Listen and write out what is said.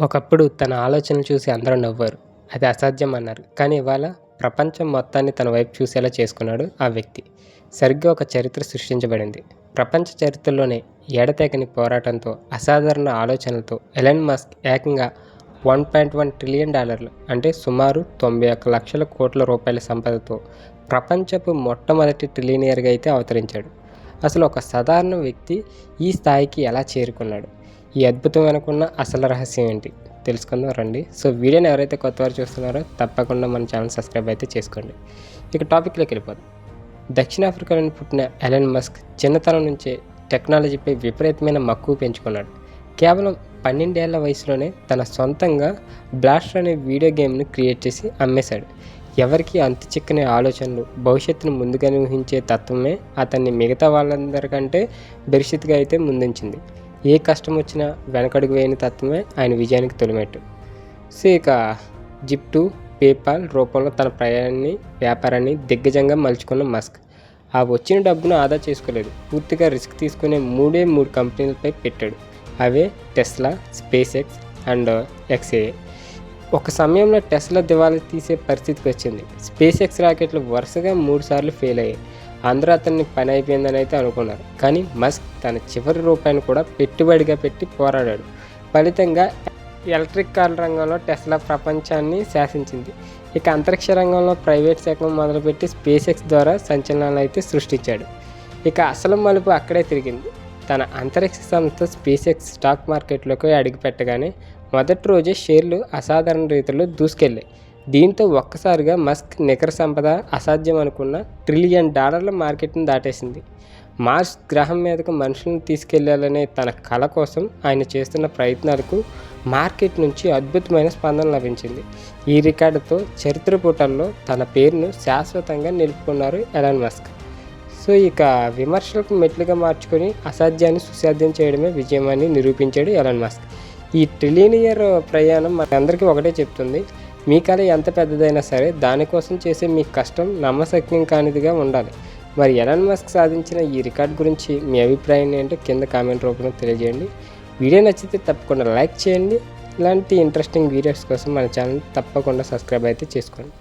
ఒకప్పుడు తన ఆలోచనలు చూసి అందరూ నవ్వారు. అది అసాధ్యం అన్నారు. కానీ ఇవాళ ప్రపంచం మొత్తాన్ని తన వైపు చూసేలా చేసుకున్నాడు ఆ వ్యక్తి. సరిగ్గా ఒక చరిత్ర సృష్టించబడింది. ప్రపంచ చరిత్రలోనే ఎడతెగని పోరాటంతో, అసాధారణ ఆలోచనలతో ఎలన్ మస్క్ ఏకంగా $1.1 ట్రిలియన్ అంటే సుమారు 91 లక్షల కోట్ల రూపాయల సంపదతో ప్రపంచపు మొట్టమొదటి ట్రిలియనియర్గా అయితే అవతరించాడు. అసలు ఒక సాధారణ వ్యక్తి ఈ స్థాయికి ఎలా చేరుకున్నాడు? ఈ అద్భుతం వెనుకున్న అసలు రహస్యం ఏంటి తెలుసుకుందాం రండి. సో వీడియోని ఎవరైతే కొత్తవారు చూస్తున్నారో తప్పకుండా మన ఛానల్ సబ్స్క్రైబ్ అయితే చేసుకోండి. ఇక టాపిక్లోకి వెళ్ళిపోదాం. దక్షిణాఫ్రికాలోని పుట్టిన ఎలన్ మస్క్ చిన్నతనం నుంచే టెక్నాలజీపై విపరీతమైన మక్కువ పెంచుకున్నాడు. కేవలం 12 ఏళ్ల వయసులోనే తన సొంతంగా బ్లాస్టర్ అనే వీడియో గేమ్ను క్రియేట్ చేసి అమ్మేశాడు. ఎవరికి అంతు చిక్కని ఆలోచనలు, భవిష్యత్తును ముందుగానే ఊహించే తత్వమే అతన్ని మిగతా వాళ్ళందరికంటే బెరిషిత్గా అయితే ముందుంచింది. ఏ కష్టం వచ్చినా వెనకడుగు వేయని తత్వమే ఆయన విజయానికి తొలిమెట్టు. సో ఇక జిప్టు, పేపాల్ రూపంలో తన వ్యాపారాన్ని దిగ్గజంగా మలుచుకున్న మస్క్ ఆ వచ్చిన డబ్బును ఆదా చేసుకోలేదు. పూర్తిగా రిస్క్ తీసుకునే 3 కంపెనీలపై పెట్టాడు. అవే టెస్లా, స్పేస్ ఎక్స్ అండ్ ఎక్స్ఏఏ. ఒక సమయంలో టెస్లా దివాళా తీసే పరిస్థితికి వచ్చింది. స్పేస్ ఎక్స్ రాకెట్లు వరుసగా 3 సార్లు ఫెయిల్ అయ్యాయి. అందరూ అతన్ని పని అయిపోయిందని అయితే అనుకున్నారు. కానీ మస్క్ తన చివరి రూపాయిని కూడా పెట్టుబడిగా పెట్టి పోరాడాడు. ఫలితంగా ఎలక్ట్రిక్ కార్ల రంగంలో టెస్లా ప్రపంచాన్ని శాసించింది. ఇక అంతరిక్ష రంగంలో ప్రైవేట్ శాఖను మొదలుపెట్టి స్పేస్ ఎక్స్ ద్వారా సంచలనాలు అయితే సృష్టించాడు. ఇక అసలు మలుపు అక్కడే తిరిగింది. తన అంతరిక్ష సంస్థ స్పేస్ ఎక్స్ స్టాక్ మార్కెట్లోకి అడుగుపెట్టగానే మొదటి రోజే షేర్లు అసాధారణ రీతిలో దూసుకెళ్ళాయి. దీంతో ఒక్కసారిగా మస్క్ నికర సంపద అసాధ్యం అనుకున్న $1 ట్రిలియన్ మార్కెట్ను దాటేసింది. మార్స్ గ్రహం మీదకు మనుషులను తీసుకెళ్లాలనే తన కల కోసం ఆయన చేస్తున్న ప్రయత్నాలకు మార్కెట్ నుంచి అద్భుతమైన స్పందన లభించింది. ఈ రికార్డుతో చరిత్ర పుటల్లో తన పేరును శాశ్వతంగా నిలుపుకున్నారు ఎలన్ మస్క్. సో ఇక విమర్శలకు మెట్లుగా మార్చుకొని అసాధ్యాన్ని సుసాధ్యం చేయడమే విజయం అని నిరూపించాడు ఎలన్ మస్క్. ఈ ట్రిలియనియర్ ప్రయాణం మనందరికీ ఒకటే చెప్తుంది. మీ కళ ఎంత పెద్దదైనా సరే దానికోసం చేసే మీ కష్టం నమ్మశక్యం కానిదిగా ఉండాలి. మరి ఎలన్ మస్క్ సాధించిన ఈ రికార్డ్ గురించి మీ అభిప్రాయం ఏంటో కింద కామెంట్ రూపంలో తెలియజేయండి. వీడియో నచ్చితే తప్పకుండా లైక్ చేయండి. ఇలాంటి ఇంట్రెస్టింగ్ వీడియోస్ కోసం మన ఛానల్ తప్పకుండా సబ్స్క్రైబ్ అయితే చేసుకోండి.